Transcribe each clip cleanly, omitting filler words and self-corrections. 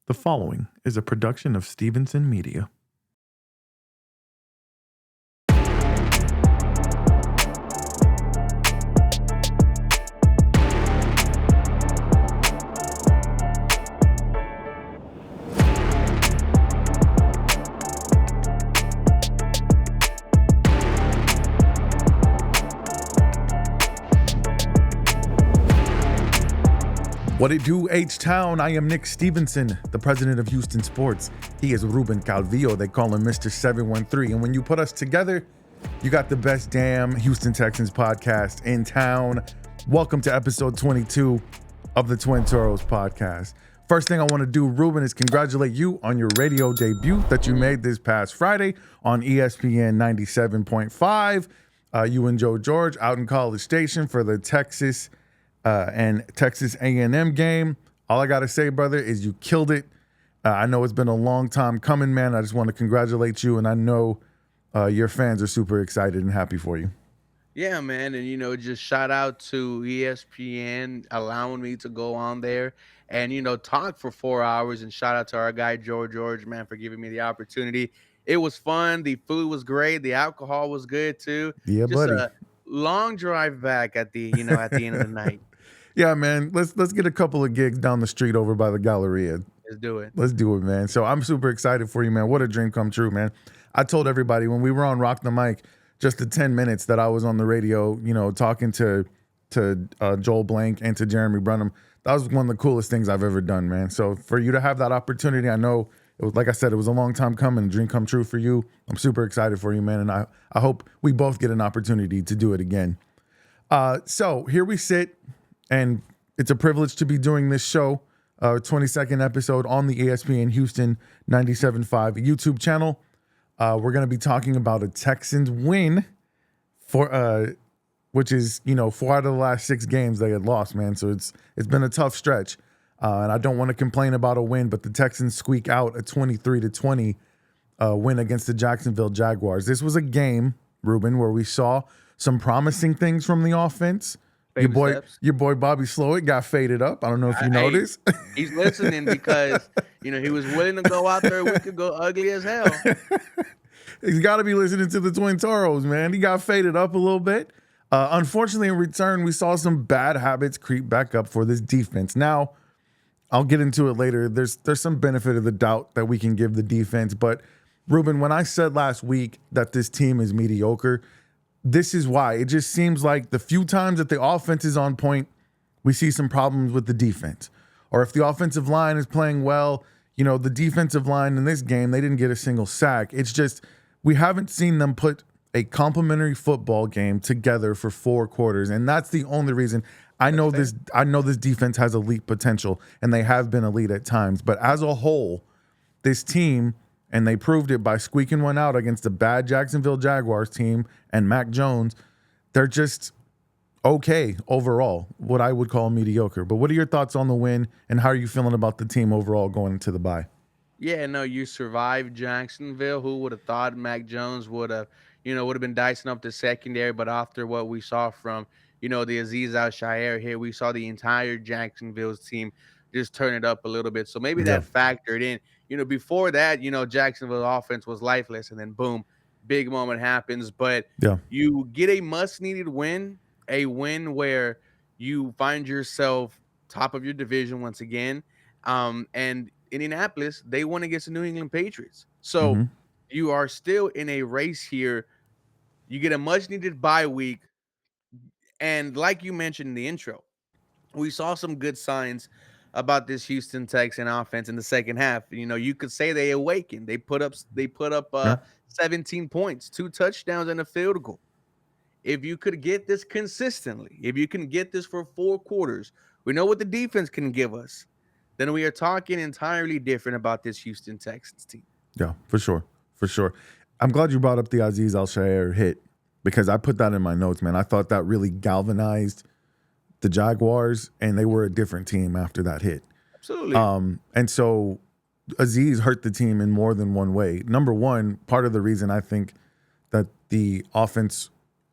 The following is a production of Stevenson Media. What it do, H-Town? I am Nick Stevenson, the president of Houston Sports. He is Ruben Calvillo. They call him Mr. 713. And when you put us together, you got the best damn Houston Texans podcast in town. Welcome to episode 22 of the Twin Toros podcast. First thing I want to do, Ruben, is congratulate you on your radio debut that you made this past Friday on ESPN 97.5. You and Joe George out in College Station for the Texas and Texas A&M game. All I got to say, brother, is you killed it. I know it's been a long time coming, man. I just want to congratulate you, and I know your fans are super excited and happy for you. Yeah, man. And, just shout out to ESPN allowing me to go on there and, talk for 4 hours. And shout out to our guy, Joe George, man, for giving me the opportunity. It was fun. The food was great. The alcohol was good, too. Yeah, Just buddy. a long drive back at the end of the night. Yeah, man. Let's get a couple of gigs down the street over by the Galleria. Let's do it. Let's do it, man. So I'm super excited for you, man. What a dream come true, man. I told everybody when we were on Rock the Mic, just the 10 minutes that I was on the radio, talking to Joel Blank and to Jeremy Brunham, that was one of the coolest things I've ever done, man. So for you to have that opportunity, I know it was, like I said, it was a long time coming, a dream come true for you. I'm super excited for you, man. And I hope we both get an opportunity to do it again. So here we sit. And it's a privilege to be doing this show, 22nd episode on the ESPN Houston 97.5 YouTube channel. We're going to be talking about a Texans win for which is, 4 out of the last 6 games they had lost, man. So it's been a tough stretch. And I don't want to complain about a win, but the Texans squeak out a 23-20 win against the Jacksonville Jaguars. This was a game, Ruben, where we saw some promising things from the offense. Your boy Bobby Slowik got faded up. I don't know if you noticed. He's listening because, he was willing to go out there. We could go ugly as hell. He's got to be listening to the Twin Toros, man. He got faded up a little bit. Unfortunately, in return, we saw some bad habits creep back up for this defense. Now, I'll get into it later. There's some benefit of the doubt that we can give the defense. But, Ruben, when I said last week that this team is mediocre, this is why. It just seems like the few times that the offense is on point, we see some problems with the defense. Or if the offensive line is playing well, the defensive line in this game, they didn't get a single sack. It's just we haven't seen them put a complimentary football game together for 4 quarters. And that's the only reason. I know this defense has elite potential, and they have been elite at times. But as a whole, this team, and they proved it by squeaking one out against the bad Jacksonville Jaguars team and Mac Jones, they're just okay overall, what I would call mediocre. But what are your thoughts on the win, and how are you feeling about the team overall going into the bye? Yeah, no, you survived Jacksonville. Who would have thought Mac Jones would have been dicing up the secondary? But after what we saw from, the Aziz Al-Shaair here, we saw the entire Jacksonville's team just turn it up a little bit. So maybe that factored in. Before that, Jacksonville offense was lifeless, and then boom, big moment happens. But you get a must-needed win, a win where you find yourself top of your division once again. And Indianapolis, they won against the New England Patriots. So you are still in a race here. You get a much-needed bye week. And like you mentioned in the intro, we saw some good signs about this Houston Texan offense in the second half. You could say they awakened. They put up 17 points, 2 touchdowns, and a field goal. If you could get this consistently, if you can get this for 4 quarters, we know what the defense can give us. Then we are talking entirely different about this Houston Texans team. Yeah, for sure. For sure. I'm glad you brought up the Aziz Al-Shaair hit, because I put that in my notes, man. I thought that really galvanized the Jaguars, and they were a different team after that hit. Absolutely. And so Aziz hurt the team in more than one way. Number one, part of the reason I think that the offense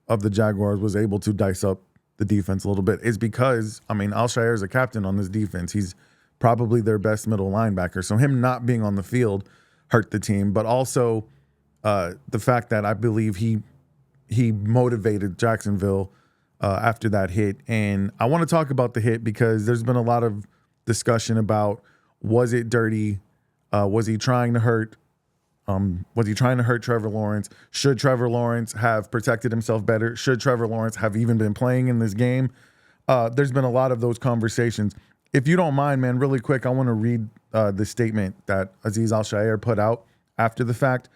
of the Jaguars was able to dice up the defense a little bit is because, Al-Shaair is a captain on this defense. He's probably their best middle linebacker. So him not being on the field hurt the team, but also the fact that I believe he motivated Jacksonville after that hit. And I want to talk about the hit because there's been a lot of discussion about, was it dirty? Was he trying to hurt? Was he trying to hurt Trevor Lawrence? Should Trevor Lawrence have protected himself better? Should Trevor Lawrence have even been playing in this game? There's been a lot of those conversations. If you don't mind, man, really quick, I want to read the statement that Azeez Al-Shaair put out after the fact.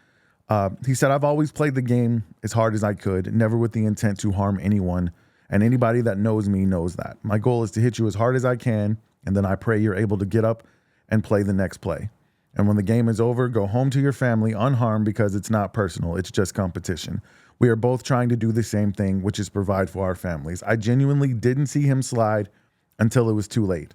He said, "I've always played the game as hard as I could, never with the intent to harm anyone. And anybody that knows me knows that. My goal is to hit you as hard as I can, and then I pray you're able to get up and play the next play. And when the game is over, go home to your family unharmed because it's not personal. It's just competition. We are both trying to do the same thing, which is provide for our families. I genuinely didn't see him slide until it was too late.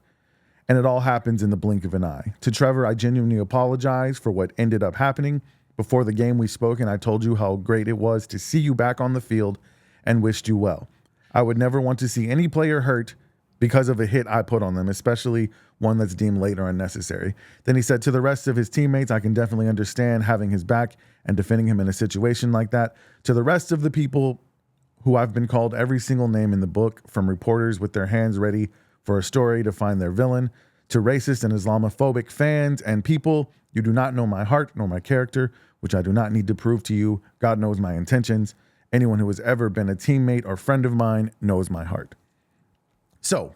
And it all happens in the blink of an eye. To Trevor, I genuinely apologize for what ended up happening. Before the game we spoke and I told you how great it was to see you back on the field and wished you well. I would never want to see any player hurt because of a hit I put on them, especially one that's deemed late or unnecessary." Then he said, "To the rest of his teammates, I can definitely understand having his back and defending him in a situation like that. To the rest of the people who I've been called every single name in the book, from reporters with their hands ready for a story to find their villain, to racist and Islamophobic fans and people, you do not know my heart nor my character, which I do not need to prove to you. God knows my intentions. Anyone who has ever been a teammate or friend of mine knows my heart." So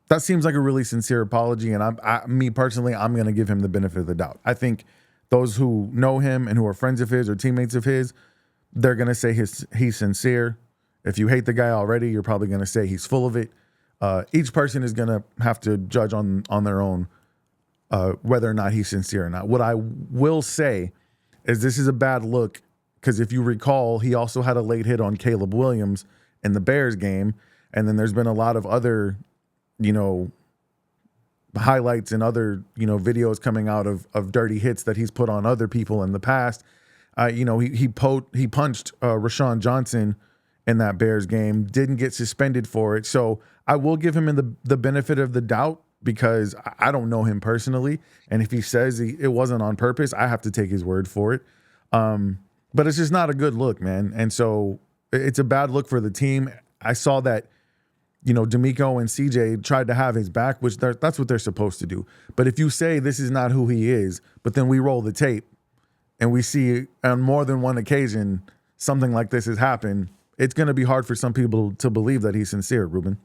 that seems like a really sincere apology. And me personally, I'm going to give him the benefit of the doubt. I think those who know him and who are friends of his or teammates of his, they're going to say he's sincere. If you hate the guy already, you're probably going to say he's full of it. Each person is going to have to judge on their own whether or not he's sincere or not. What I will say is this is a bad look because if you recall, he also had a late hit on Caleb Williams in the Bears game. And then there's been a lot of other, highlights and other, videos coming out of dirty hits that he's put on other people in the past. He punched Rashawn Johnson in that Bears game, didn't get suspended for it. So I will give him the benefit of the doubt because I don't know him personally. And if he says it wasn't on purpose, I have to take his word for it. But it's just not a good look, man. And so it's a bad look for the team. I saw that, D'Amico and CJ tried to have his back, which that's what they're supposed to do. But if you say this is not who he is, but then we roll the tape and we see on more than one occasion something like this has happened, it's going to be hard for some people to believe that he's sincere, Ruben.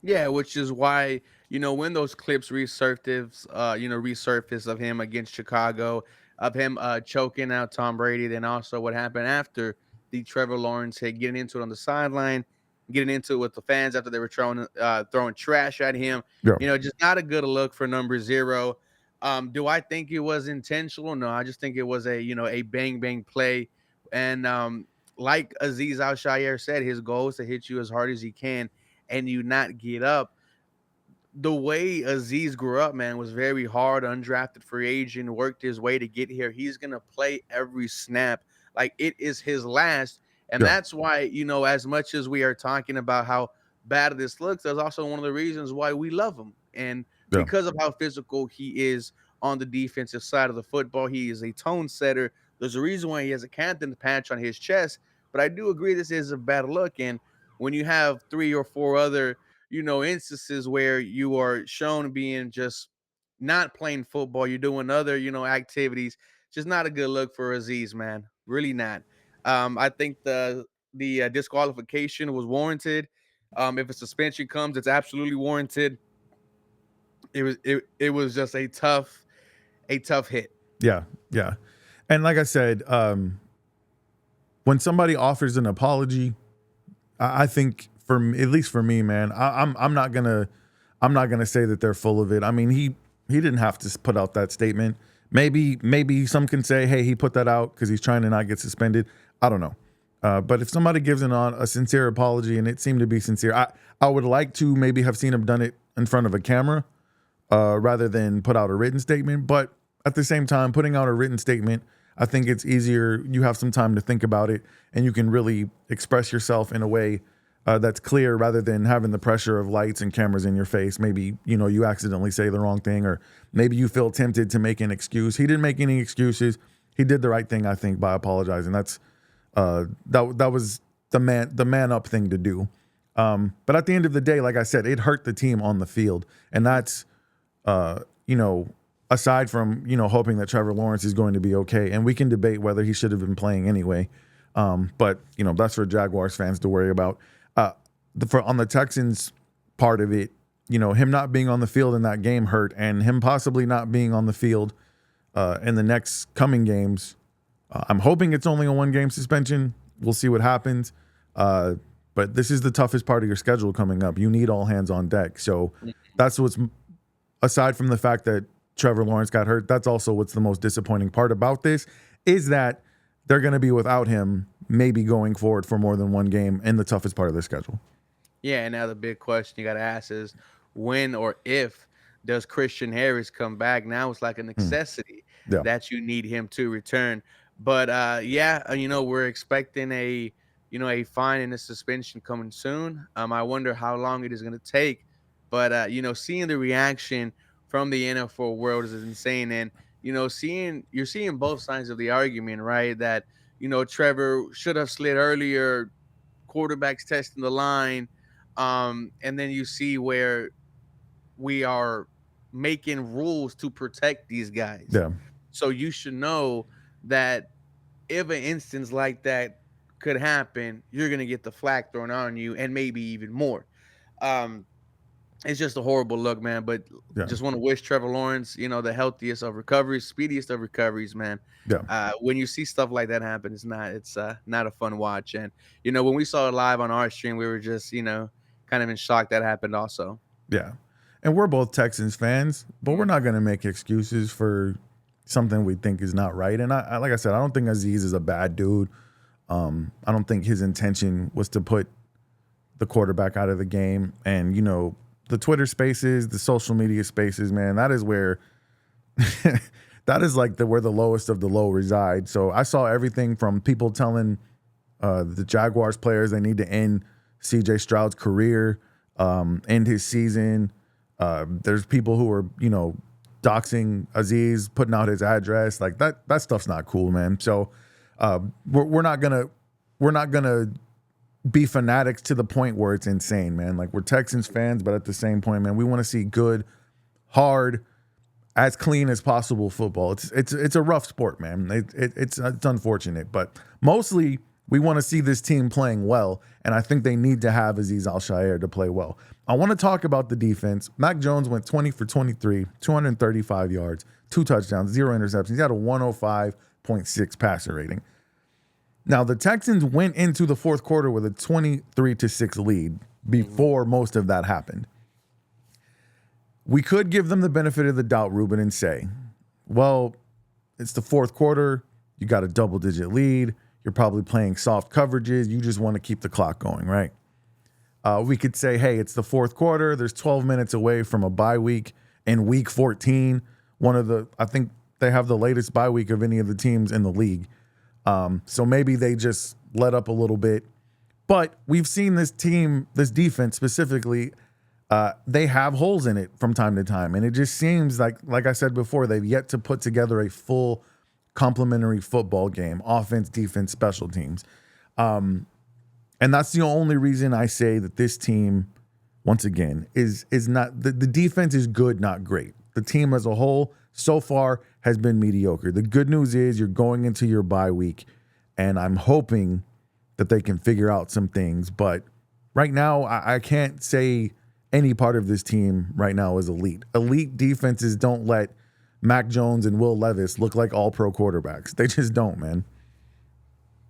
Yeah, which is why, when those clips resurface of him against Chicago, of him choking out Tom Brady, then also what happened after the Trevor Lawrence hit, getting into it on the sideline, getting into it with the fans after they were throwing trash at him. Yeah. Just not a good look for number 0. Do I think it was intentional? No, I just think it was a bang bang play. And like Azeez Al-Shaair said, his goal is to hit you as hard as he can and you not get up. The way Azeez grew up, man, was very hard, undrafted free agent, worked his way to get here. He's going to play every snap like it is his last. And Yeah. that's why, as much as we are talking about how bad this looks, that's also one of the reasons why we love him. And Yeah. because of how physical he is on the defensive side of the football, he is a tone setter. There's a reason why he has a captain patch on his chest. But I do agree this is a bad look. And when you have 3 or 4 other instances where you are shown being just not playing football, you're doing other, activities, just not a good look for Azeez, man. Really not. I think the disqualification was warranted. If a suspension comes, it's absolutely warranted. It was just a tough hit. Yeah. Yeah. And like I said, when somebody offers an apology, I think at least for me, man, I'm not gonna say that they're full of it. I mean, he didn't have to put out that statement. Maybe some can say, hey, he put that out because he's trying to not get suspended. I don't know. But if somebody gives a sincere apology and it seemed to be sincere, I would like to maybe have seen him done it in front of a camera rather than put out a written statement. But at the same time, putting out a written statement, I think it's easier. You have some time to think about it and you can really express yourself in a way that's clear rather than having the pressure of lights and cameras in your face. Maybe, you accidentally say the wrong thing, or maybe you feel tempted to make an excuse. He didn't make any excuses. He did the right thing, I think, by apologizing. That was the man up thing to do. But at the end of the day, like I said, it hurt the team on the field. And that's, uh, you know, aside from, hoping that Trevor Lawrence is going to be okay. And we can debate whether he should have been playing anyway. But, that's for Jaguars fans to worry about. On the Texans part of it, him not being on the field in that game hurt, and him possibly not being on the field in the next coming games. I'm hoping it's only a 1-game suspension. We'll see what happens. But this is the toughest part of your schedule coming up. You need all hands on deck. So that's what's, aside from the fact that Trevor Lawrence got hurt, that's also what's the most disappointing part about this, is that they're going to be without him maybe going forward for more than 1 game in the toughest part of their schedule. Yeah, and now the big question you got to ask is when or if does Christian Harris come back? Now it's like a necessity Yeah. that you need him to return. But we're expecting a fine and a suspension coming soon. I wonder how long it is going to take. But seeing the reaction from the NFL world is insane, and you're seeing both sides of the argument, right? That Trevor should have slid earlier, quarterbacks testing the line, and then you see where we are making rules to protect these guys. Yeah. So you should know that if an instance like that could happen, you're gonna get the flag thrown on you, and maybe even more. Um, it's just a horrible look, man. But Yeah. just want to wish Trevor Lawrence, the healthiest of recoveries, speediest of recoveries, man. Yeah. When you see stuff like that happen, it's not a fun watch. And when we saw it live on our stream, we were just kind of in shock that happened also. Yeah. And we're both Texans fans, but we're not going to make excuses for something we think is not right. And I like I said, I don't think Aziz is a bad dude. I don't think his intention was to put the quarterback out of the game. And, the Twitter spaces, the social media spaces, man, that is where that is like where the lowest of the low reside. So I saw everything from people telling the Jaguars players they need to end CJ Stroud's career, end his season. There's people who are, doxing Aziz, putting out his address. Like that stuff's not cool, man. So we're not gonna be fanatics to the point where it's insane, man. Like we're Texans fans, but at the same point, man, we want to see good, hard, as clean as possible football. It's a rough sport, man. It's unfortunate, but mostly we want to see this team playing well, and I think they need to have Aziz Al-Shaair to play well. I want to talk about the defense. Mac Jones went 20 for 23, 235 yards, 2 touchdowns, 0 interceptions. He had a 105.6 passer rating. Now, the Texans went into the fourth quarter with a 23-6 lead before most of that happened. We could give them the benefit of the doubt, Ruben, and say, well, it's the fourth quarter. You got a double-digit lead. You're probably playing soft coverages. You just want to keep the clock going, right? We could say, hey, it's the fourth quarter. There's 12 minutes away from a bye week in week 14. I think they have the latest bye week of any of the teams in the league. So maybe they just let up a little bit. But we've seen this team, this defense specifically, they have holes in it from time to time. And it just seems like I said before, they've yet to put together a full complementary football game, offense, defense, special teams. And that's the only reason I say that this team, once again, is not the defense is good, not great. The team as a whole so far has been mediocre. The good news is you're going into your bye week, and I'm hoping that they can figure out some things. But right now, I can't say any part of this team right now is elite. Elite defenses don't let Mac Jones and Will Levis look like all-pro quarterbacks. They just don't, man.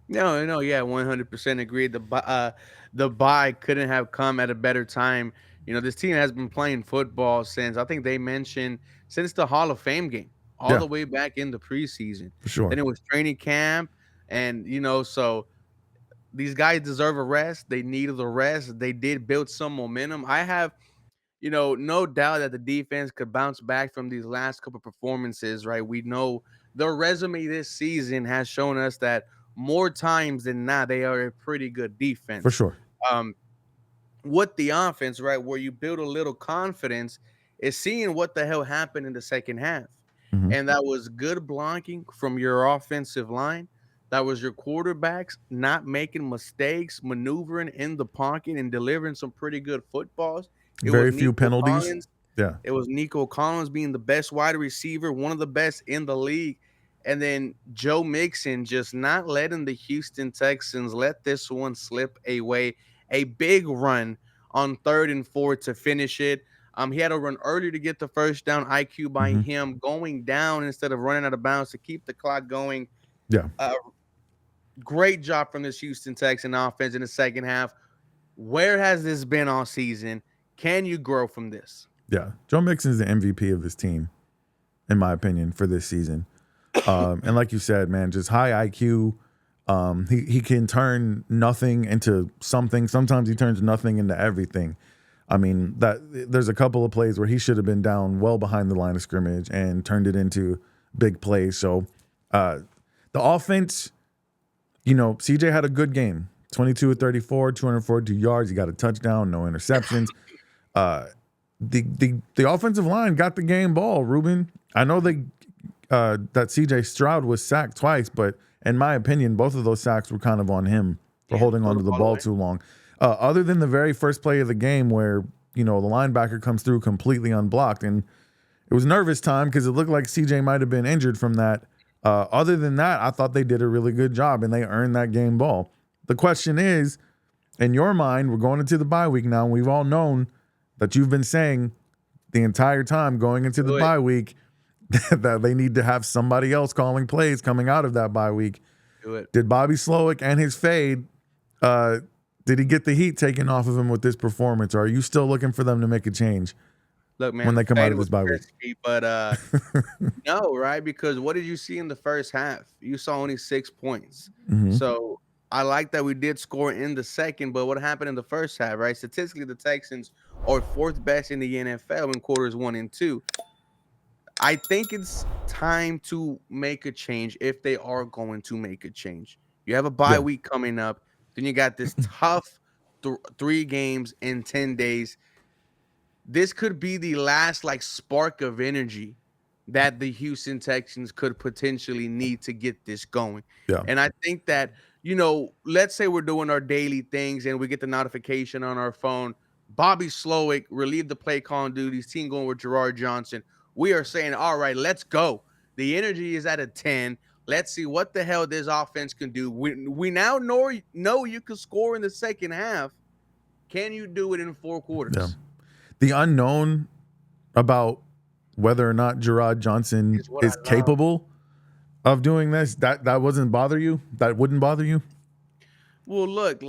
No, yeah, 100% agreed. The bye couldn't have come at a better time. This team has been playing football since I think they mentioned since the Hall of Fame game, all Yeah, the way back in the preseason. for sure. Then it was training camp, and so these guys deserve a rest. They needed a rest. They did build some momentum. I have no doubt that the defense could bounce back from these last couple performances, right? We know their resume this season has shown us that more times than not, they are a pretty good For defense. sure. Um, with the offense, right, where you build a little confidence, is seeing what the hell happened in the second half. Hmm. And that was good blocking from your offensive line. That was your quarterbacks not making mistakes, maneuvering in the pocket and delivering some pretty good footballs. It was Very few Nico penalties. Collins. Yeah. It was Nico Collins being the best wide receiver, one of the best in the league. And then Joe Mixon just not letting the Houston Texans let this one slip away. A big run on 3rd and 4 to finish it. He had to run early to get the first down. IQ by Hmm. him going down instead of running out of bounds to keep the clock going. Yeah. Uh, Great job from this Houston Texan offense in the second half. Where has this been all season? Can you grow from this? Yeah. Joe Mixon is the MVP of his team, in my opinion, for this season. And like you said, man, just high IQ. He can turn nothing into something. Sometimes he turns nothing into everything. I mean, that there's a couple of plays where he should have been down well behind the line of scrimmage and turned it into big plays. So the offense, CJ had a good game. 22 of 34, 242 yards. He got a touchdown, no interceptions. The offensive line got the game ball, Ruben. I know that CJ Stroud was sacked twice, but in my opinion, both of those sacks were kind of on him for holding onto the ball too long. Other than the very first play of the game where, the linebacker comes through completely unblocked, and it was nervous time because it looked like CJ might have been injured from that. Other than that, I thought they did a really good job and they earned that game ball. The question is, in your mind, we're going into the bye week now, and we've all known that you've been saying the entire time going into the bye week that they need to have somebody else calling plays coming out of that bye week. Do it. Did Bobby Slowik and his fade, did he get the heat taken off of him with this performance, or are you still looking for them to make a change? Look, man, when they come out of was this bye week? crispy, but no, right? Because what did you see in the first half? You saw only 6 points. Mhm. So I like that we did score in the second, but what happened in the first half, right? Statistically, the Texans are 4th best in the NFL in quarters 1 and 2. I think it's time to make a change if they are going to make a change. You have a bye Yeah. week coming up. Then you got this tough 3 games in 10 days. This could be the last spark of energy that the Houston Texans could potentially need to get this going. Yeah. And I think that, let's say we're doing our daily things and we get the notification on our phone. Bobby Slowik relieved the play calling duties, team going with Gerard Johnson. We are saying, all right, let's go. The energy is at a 10. Let's see what the hell this offense can do. We now know you can score in the second half. Can you do it in 4 quarters? Yeah. The unknown about whether or not Gerard Johnson is capable of doing this, that wouldn't bother you? That wouldn't bother you? Well, look,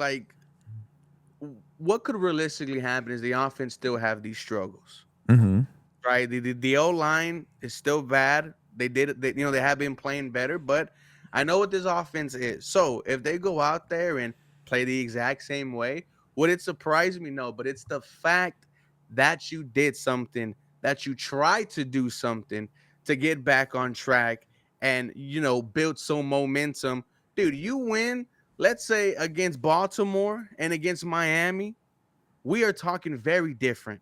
what could realistically happen is the offense still have these struggles, Mm-hmm. right? The O line is still bad. They have been playing better, but I know what this offense is. So if they go out there and play the exact same way, would it surprise me? No, but it's the fact that you did something, that you tried to do something to get back on track and, build some momentum. Dude, you win, let's say against Baltimore and against Miami, we are talking very different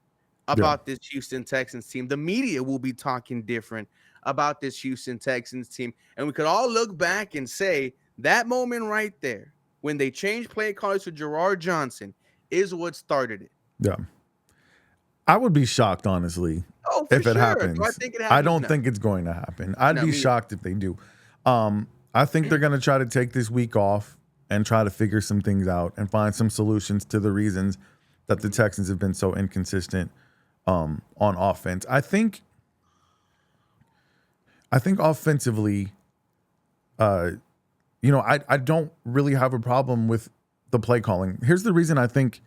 about this Houston Texans team. The media will be talking different about this Houston Texans team. And we could all look back and say that moment right there, when they changed play callers to Gerard Johnson, is what started it. Yeah. I would be shocked, honestly, Oh, for if it sure. happens. Do I think it I happens? don't No. think it's going to happen. I'd No, be me shocked if they do. I think they're going to try to take this week off and try to figure some things out and find some solutions to the reasons that the Texans have been so inconsistent on offense. I think offensively, I don't really have a problem with the play calling. Here's the reason I think.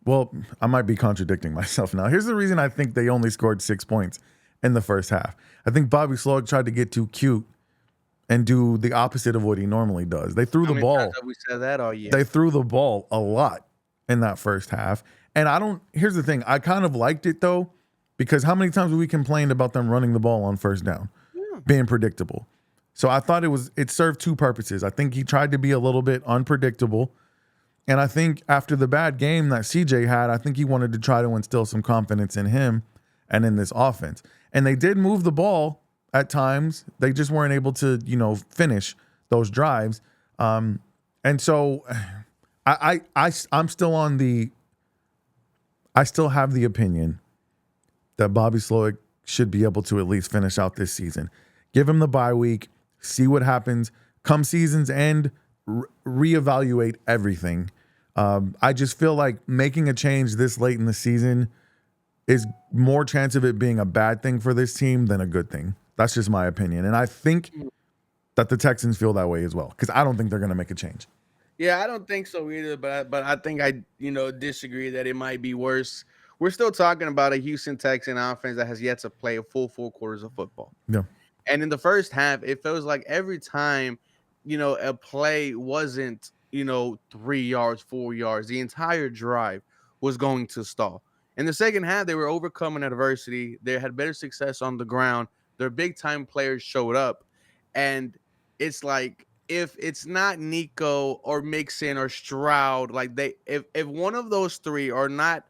Well, I might be contradicting myself now. Here's the reason I think they only scored 6 points in the first half. I think Bobby Slowik tried to get too cute and do the opposite of what he normally does. They threw How the many ball. times have we said that all year? They threw the ball a lot in that first half. And here's the thing. I kind of liked it, though, because how many times have we complained about them running the ball on first down, being predictable? So I thought it served 2 purposes. I think he tried to be a little bit unpredictable. And I think after the bad game that CJ had, I think he wanted to try to instill some confidence in him and in this offense. And they did move the ball at times. They just weren't able to, finish those drives. And so I'm still on the I still have the opinion that Bobby Slowik should be able to at least finish out this season. Give him the bye week, see what happens. Come season's end, reevaluate everything. I just feel like making a change this late in the season is more chance of it being a bad thing for this team than a good thing. That's just my opinion. And I think that the Texans feel that way as well, because I don't think they're going to make a change. Yeah, I don't think so either, but I think I disagree that it might be worse. We're still talking about a Houston Texan offense that has yet to play a full 4 quarters of football. Yeah. And in the first half, it feels like every time, a play wasn't, 3 yards, 4 yards, the entire drive was going to stall. In the second half, they were overcoming adversity. They had better success on the ground. Their big time players showed up. And it's like, if it's not Nico or Mixon or Stroud, like if one of those three are not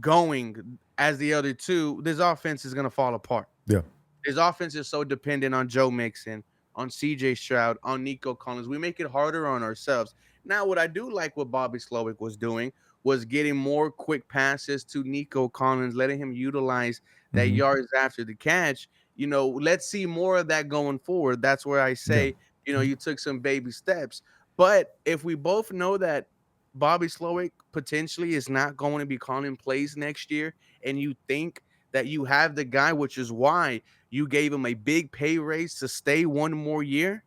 going as the other two, this offense is gonna fall apart. Yeah. His offense is so dependent on Joe Mixon, on CJ Stroud, on Nico Collins. We make it harder on ourselves. Now, what I do like what Bobby Slowik was doing was getting more quick passes to Nico Collins, letting him utilize that Mm-hmm. yards after the catch. Let's see more of that going forward. That's where I Yeah. say, you took some baby steps. But if we both know that Bobby Slowik potentially is not going to be calling plays next year, and you think that you have the guy, which is why you gave him a big pay raise to stay one more year,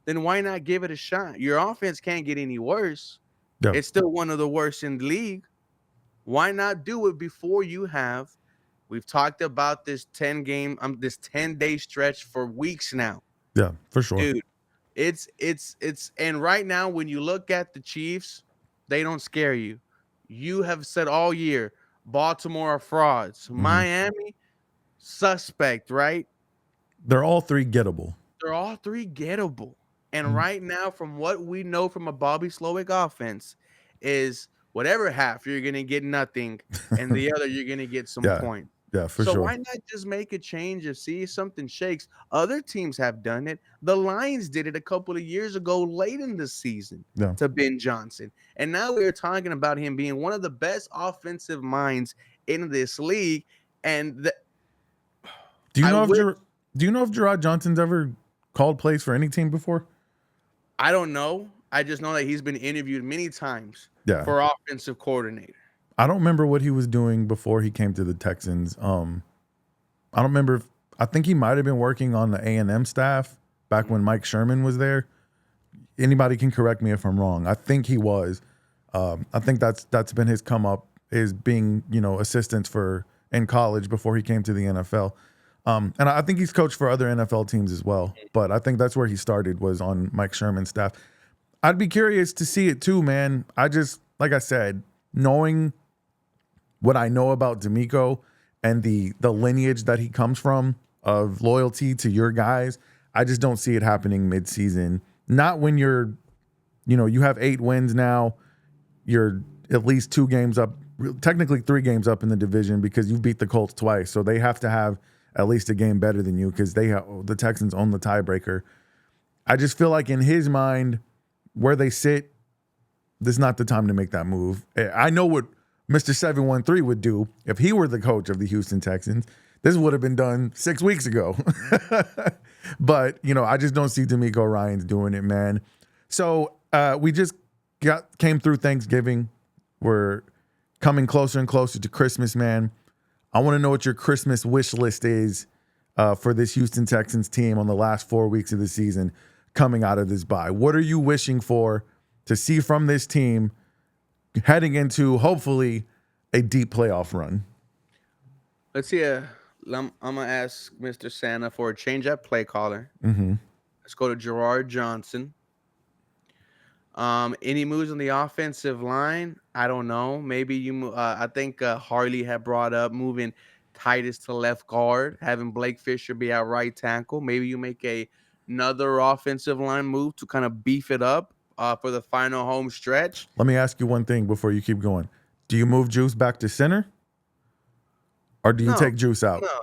then why not give it a shot? Your offense can't get any worse. Yeah. It's still one of the worst in the league. Why not do it before you have? We've talked about this 10-day stretch for weeks now. Yeah, for sure. Dude, it's and right now when you look at the Chiefs, they don't scare you. You have said all year, Baltimore are frauds. Mm-hmm. Miami, suspect, right? They're all three gettable. They're all three gettable. And Mhm. right now, from what we know from a Bobby Slowik offense, is whatever half you're gonna get nothing, and the other you're gonna get some Yeah. points. Yeah, for So sure. why not just make a change and see if something shakes? Other teams have done it. The Lions did it a couple of years ago, late in the season, Yeah. to Ben Johnson, and now we're talking about him being one of the best offensive minds in this league. And Do you I know if wish Gerard Johnson's ever called plays for any team before? I don't know. I just know that he's been interviewed many times Yeah. for offensive coordinator. I don't remember what he was doing before he came to the Texans. I don't remember. I think he might have been working on the A&M staff back when Mike Sherman was there. Anybody can correct me if I'm wrong. I think he was. I think that's been his come up, is being assistants for in college before he came to the NFL. And I think he's coached for other NFL teams as well. But I think that's where he started, was on Mike Sherman's staff. I'd be curious to see it too, man. I just, like I said, knowing what I know about D'Amico and the lineage that he comes from of loyalty to your guys, I just don't see it happening midseason. Not when you have 8 wins now. You're at least 2 games up, technically 3 games up in the division, because you beat the Colts twice. So they have to have at least a game better than you, because the Texans own the tiebreaker. I just feel like in his mind, where they sit, this is not the time to make that move. I know what Mr. 713 would do if he were the coach of the Houston Texans. This would have been done 6 weeks ago. But, I just don't see D'Amico Ryans doing it, man. So we just came through Thanksgiving. We're coming closer and closer to Christmas, man. I want to know what your Christmas wish list is for this Houston Texans team on the last 4 weeks of the season coming out of this bye. What are you wishing for to see from this team heading into, hopefully, a deep playoff run? Let's see. I'm gonna ask Mr. Santa for a change at play caller. Mm-hmm. Let's go to Gerard Johnson. Any moves on the offensive line? I don't know. Maybe I think Harley had brought up moving Titus to left guard, having Blake Fisher be our right tackle. Maybe you make another offensive line move to kind of beef it up. for the final home stretch. Let me ask you one thing before you keep going. Do you move Juice back to center, or do you No, take Juice out? no,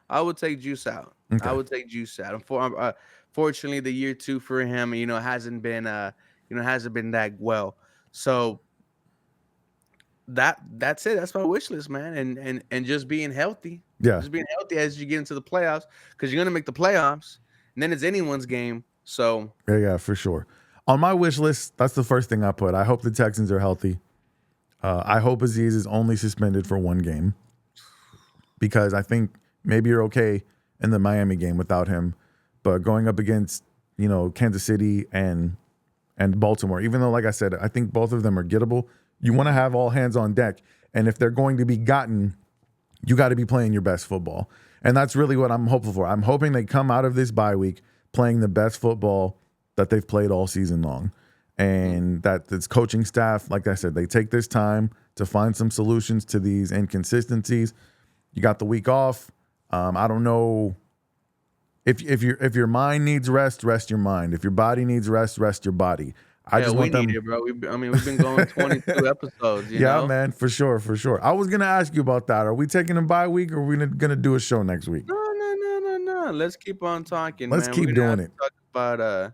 I would take Juice out. I Okay. would take Juice out. Fortunately, the year two for him, hasn't been that well. So that's it. That's my wish list, man. And just being healthy. Yeah. Just being healthy as you get into the playoffs, because you're gonna make the playoffs, and then it's anyone's game. So Yeah, for sure. On my wish list, that's the first thing I put. I hope the Texans are healthy. I hope Aziz is only suspended for one game, because I think maybe you're okay in the Miami game without him, but going up against Kansas City and Baltimore, even though, like I said, I think both of them are gettable, you want to have all hands on deck, and if they're going to be gotten, you got to be playing your best football, and that's really what I'm hopeful for. I'm hoping they come out of this bye week playing the best football that they've played all season long. And that this coaching staff, like I said, they take this time to find some solutions to these inconsistencies. You got the week off. I don't know if your mind needs rest, rest your mind. If your body needs rest, rest your body. I just want them. need it, bro. We've been going 22 episodes. Yeah, man, for sure. I was gonna ask you about that. Are we taking a bye week, or are we gonna do a show next week? No. Let's keep on talking, Let's man. keep We're gonna doing have it. to talk about the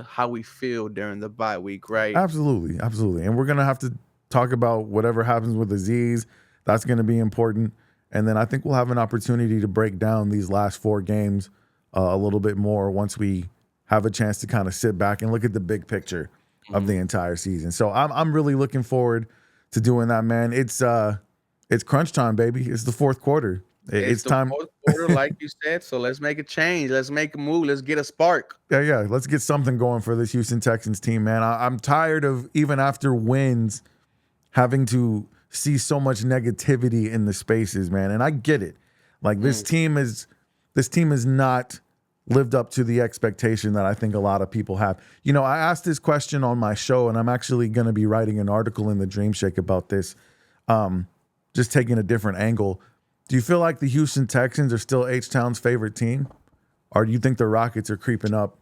how we feel during the bye week, right? Absolutely. And we're gonna have to talk about whatever happens with Aziz. That's gonna be important. And then I think we'll have an opportunity to break down these last 4 games a little bit more once we have a chance to kind of sit back and look at the big picture of the entire season. So I'm really looking forward to doing that, man. It's crunch time, baby. It's the fourth quarter. It's the time. fourth quarter, like you said. So let's make a change. Let's make a move. Let's get a spark. Yeah. Let's get something going for this Houston Texans team, man. I'm tired of, even after wins, having to see so much negativity in the spaces, man. And I get it. Like this team has not lived up to the expectation that I think a lot of people have. I asked this question on my show, and I'm actually going to be writing an article in the Dream Shake about this, just taking a different angle. Do you feel like the Houston Texans are still H-Town's favorite team? Or do you think the Rockets are creeping up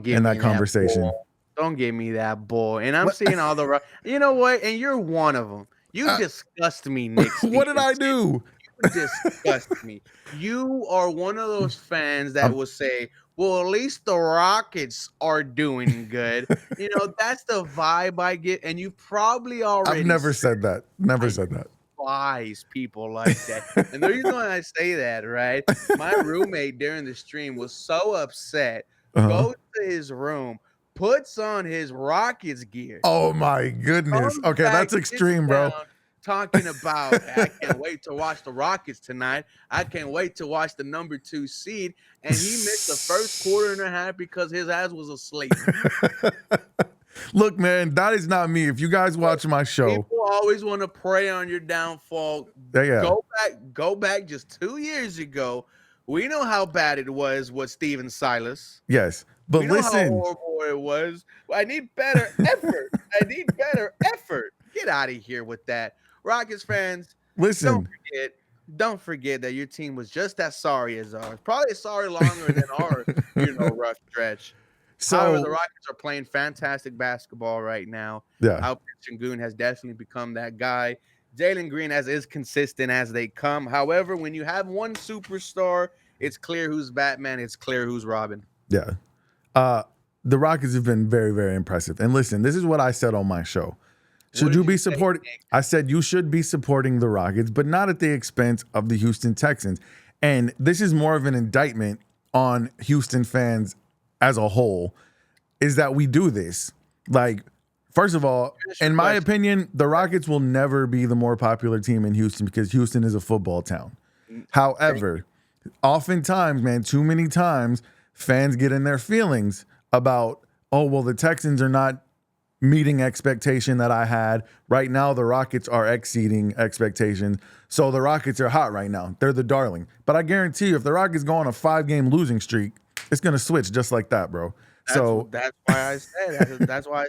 in that conversation? Don't give me that bull. And I'm seeing all the you know what? And you're one of them. You disgust me, Nick. What did I do? You disgust me. You are one of those fans that will say, well, at least the Rockets are doing good. That's the vibe I get. And you probably already I've never said that. Never said that. Despise people like that. And the reason why I say that, right? My roommate during the stream was so upset. Goes to his room, puts on his Rockets gear. Oh my goodness. Okay, that's extreme, bro. Talking about, I can't wait to watch the Rockets tonight. I can't wait to watch the number 2 seed. And he missed the first quarter and a half because his ass was asleep. Look, man, that is not me. If you guys watch my show, people always want to prey on your downfall. Yeah. Go back just 2 years ago. We know how bad it was with Steven Silas. Yes, but we know listen, how horrible it was. I need better effort. Get out of here with that, Rockets fans. Listen, don't forget that your team was just as sorry as ours. Probably sorry longer than our rough stretch. So, however, the Rockets are playing fantastic basketball right now. Yeah. Alperen Sengun has definitely become that guy. Jalen Green as consistent as they come. However, when you have one superstar, it's clear who's Batman. It's clear who's Robin. Yeah. The Rockets have been very, very impressive. And listen, this is what I said on my show. Should you be supporting? I said you should be supporting the Rockets, but not at the expense of the Houston Texans. And this is more of an indictment on Houston fans as a whole, is that we do this. Like, first of all, in my opinion, the Rockets will never be the more popular team in Houston because Houston is a football town. However, oftentimes, man, too many times, fans get in their feelings about, oh, well, the Texans are not meeting expectation that I had. Right now, the Rockets are exceeding expectations. So the Rockets are hot right now. They're the darling. But I guarantee you, if the Rockets go on a 5-game losing streak, it's going to switch just like that, bro. That's why I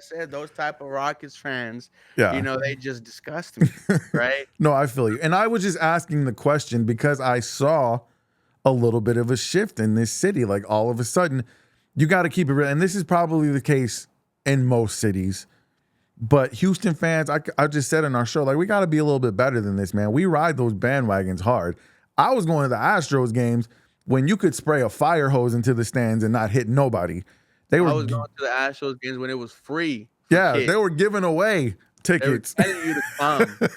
said those type of Rockets fans, they just disgust me, right? No, I feel you. And I was just asking the question because I saw a little bit of a shift in this city. Like all of a sudden, you got to keep it real. And this is probably the case in most cities. But Houston fans, I just said in our show, like, we got to be a little bit better than this, man. We ride those bandwagons hard. I was going to the Astros games when you could spray a fire hose into the stands and not hit nobody. I was going to the Astros games when it was free for yeah, kids. they were giving away tickets. They were telling you to come.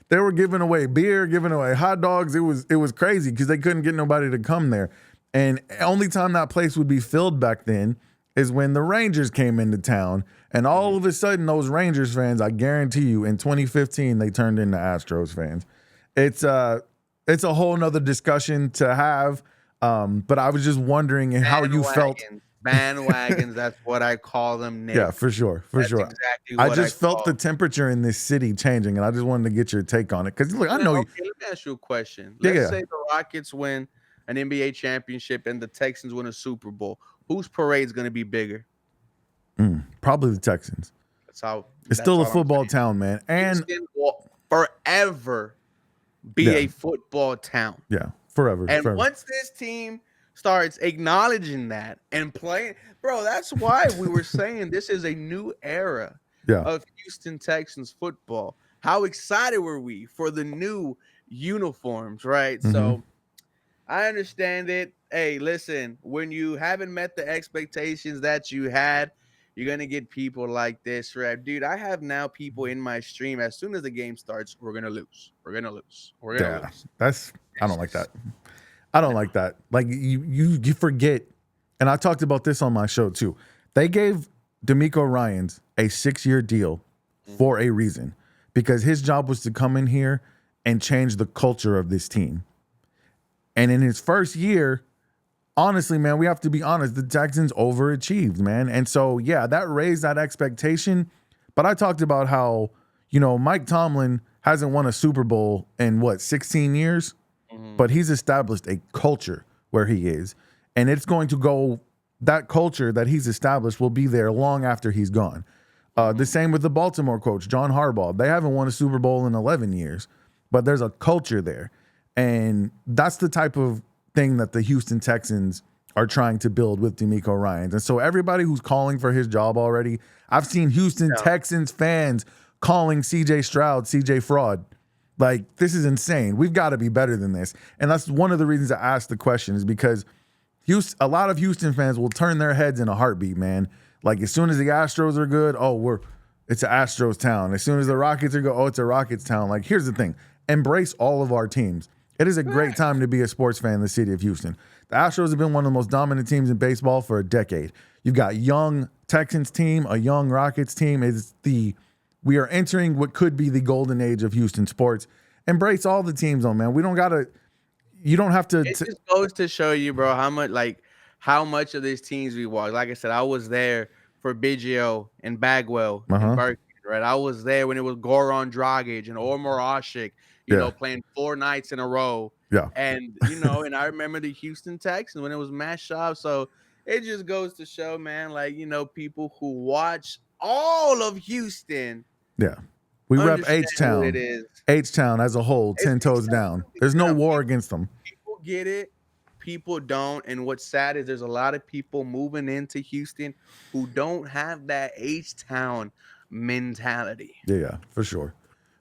They were giving away beer, giving away hot dogs. It was crazy because they couldn't get nobody to come there. And only time that place would be filled back then is when the Rangers came into town. And all of a sudden, those Rangers fans, I guarantee you, in 2015, they turned into Astros fans. It's a whole nother discussion to have. But I was just wondering how you felt. Bandwagons, that's what I call them, Nick. Yeah, for sure. Exactly what I just felt the temperature in this city changing, and I just wanted to get your take on it. Because look, I know you. Okay, let me ask you a question. Let's say the Rockets win an NBA championship and the Texans win a Super Bowl. Whose parade's going to be bigger? Probably the Texans. It's still a football town, man. And Houston will forever be a football town. Yeah, forever. And once this team starts acknowledging that and playing, bro, that's why we were saying this is a new era of Houston Texans football. How excited were we for the new uniforms, right? Mm-hmm. So I understand it. Hey, listen, when you haven't met the expectations that you had, you're going to get people like this, right? Dude, I have now people in my stream. As soon as the game starts, we're going to lose. We're going to lose. We're going to lose. I don't like that. I don't like that. Like, you forget, and I talked about this on my show too. They gave D'Amico Ryans a 6-year deal for a reason, because his job was to come in here and change the culture of this team. And in his first year, honestly, man, we have to be honest, the Texans overachieved, man. And so, yeah, that raised that expectation. But I talked about how, Mike Tomlin hasn't won a Super Bowl in 16 years? But he's established a culture where he is. And it's going to go, that culture that he's established will be there long after he's gone. The same with the Baltimore coach, John Harbaugh. They haven't won a Super Bowl in 11 years, but there's a culture there. And that's the type of thing that the Houston Texans are trying to build with D'Amico Ryans. And so everybody who's calling for his job already, I've seen Houston Texans fans calling CJ Stroud CJ Fraud. Like, this is insane. We've got to be better than this. And that's one of the reasons I asked the question, is because a lot of Houston fans will turn their heads in a heartbeat, man. Like, as soon as the Astros are good, it's an Astros town. As soon as the Rockets are good, it's a Rockets town. Like, here's the thing. Embrace all of our teams. It is a great time to be a sports fan in the city of Houston. The Astros have been one of the most dominant teams in baseball for a decade. You've got young Texans team, a young Rockets team. We are entering what could be the golden age of Houston sports. Embrace all the teams, man. You don't have to. It just goes to show you, bro, how much of these teams we watch. Like I said, I was there for Biggio and Bagwell and Berkeley, right? I was there when it was Goran Dragic and Omar Ashik, playing 4 nights in a row. Yeah. And, and I remember the Houston Texans when it was Matt Schaub. So it just goes to show, man, people who watch all of Houston. Yeah. We rep H-Town. H-Town as a whole, 10 toes down. There's no war against them. People get it. People don't. And what's sad is there's a lot of people moving into Houston who don't have that H-Town mentality. Yeah, for sure.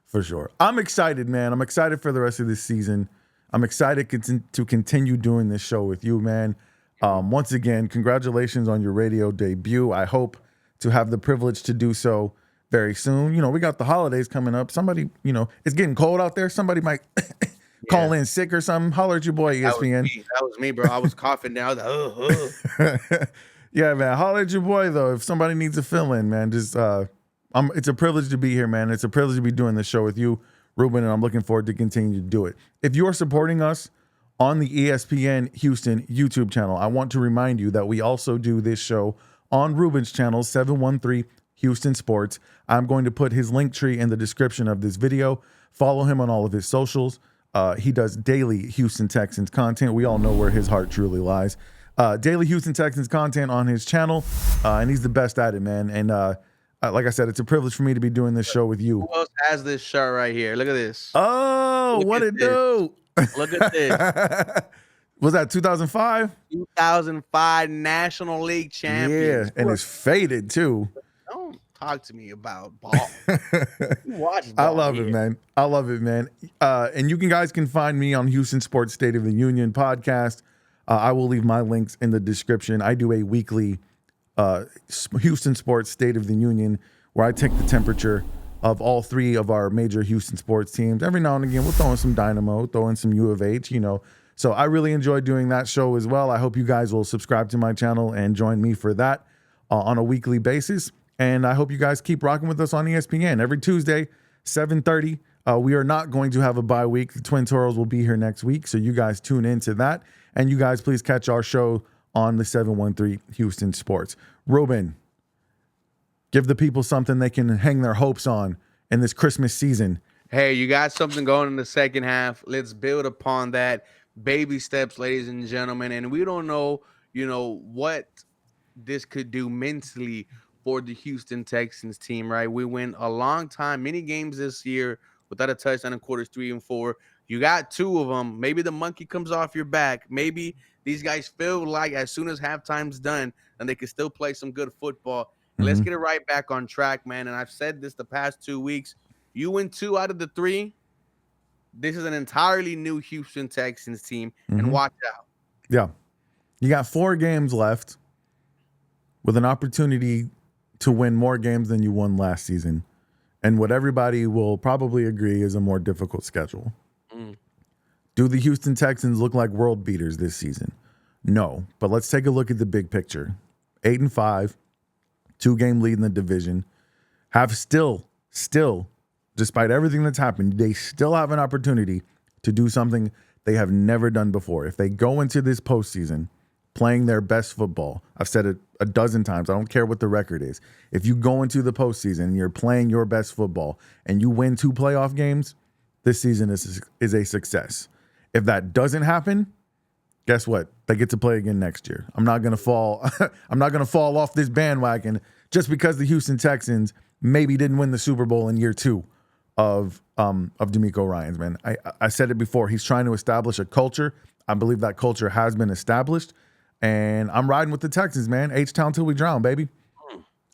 For sure. I'm excited, man. I'm excited for the rest of this season. I'm excited to continue doing this show with you, man. Once again, congratulations on your radio debut. I hope to have the privilege to do so very soon. We got the holidays coming up. Somebody, it's getting cold out there. Somebody might call in sick or something. Holler at your boy, ESPN. That was me, bro. I was coughing down. Yeah, man. Holler at your boy, though. If somebody needs a fill-in, man, just it's a privilege to be here, man. It's a privilege to be doing this show with you, Ruben, and I'm looking forward to continue to do it. If you're supporting us on the ESPN Houston YouTube channel, I want to remind you that we also do this show on Ruben's channel, 713 Houston Sports. I'm going to put his link tree in the description of this video. Follow him on all of his socials. He does daily Houston Texans content. We all know where his heart truly lies. Daily Houston Texans content on his channel, and he's the best at it, man. And like I said, it's a privilege for me to be doing this show with you. Who else has this shirt right here? Look at this. Oh, what it do? Look at this. Was that 2005? 2005 National League champions. Yeah, and it's faded too. Talk to me about ball. You watch I ball love here. it, man. I love it, man. And you guys can find me on Houston Sports State of the Union podcast. I will leave my links in the description. I do a weekly Houston Sports State of the Union where I take the temperature of all three of our major Houston sports teams. Every now and again, we'll throw in some Dynamo, throw in some U of H, you know. So I really enjoy doing that show as well. I hope you guys will subscribe to my channel and join me for that on a weekly basis. And I hope you guys keep rocking with us on ESPN every Tuesday, 7:30. We are not going to have a bye week. The Twin Toros will be here next week, so you guys tune into that. And you guys please catch our show on the 713 Houston Sports. Ruben, give the people something they can hang their hopes on in this Christmas season. Hey, you got something going in the second half. Let's build upon that. Baby steps, ladies and gentlemen. And we don't know, what this could do mentally for the Houston Texans team, right? We went a long time, many games this year without a touchdown in quarters 3 and 4. You got 2 of them. Maybe the monkey comes off your back. Maybe these guys feel like as soon as halftime's done, and they can still play some good football. And let's get it right back on track, man. And I've said this the past 2 weeks. You win 2 out of the 3. This is an entirely new Houston Texans team, and watch out. Yeah. You got 4 games left with an opportunity to win more games than you won last season. And what everybody will probably agree is a more difficult schedule. Do the Houston Texans look like world beaters this season? No. But let's take a look at the big picture. 8-5, 2-game lead in the division. Have still, despite everything that's happened, they still have an opportunity to do something they have never done before. If they go into this postseason playing their best football, I've said it a dozen times, I don't care what the record is. If you go into the postseason and you're playing your best football and you win 2 playoff games, this season is a success. If that doesn't happen, guess what? They get to play again next year. I'm not gonna fall off this bandwagon just because the Houston Texans maybe didn't win the Super Bowl in year 2 of DeMeco Ryans, man. I said it before. He's trying to establish a culture. I believe that culture has been established. And I'm riding with the Texans, man. H-Town till we drown, baby.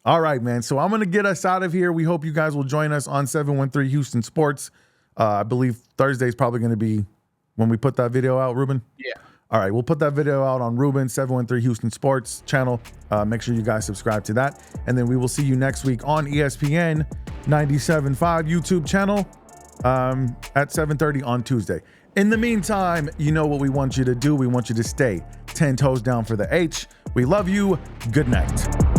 All right, man. So I'm going to get us out of here. We hope you guys will join us on 713 Houston Sports. I believe Thursday is probably going to be when we put that video out, Ruben. Yeah. All right, we'll put that video out on Ruben 713 Houston Sports channel. Make sure you guys subscribe to that. And then we will see you next week on ESPN 97.5 YouTube channel at 7:30 on Tuesday. In the meantime, you know what we want you to do. We want you to stay 10 toes down for the H. We love you. Good night.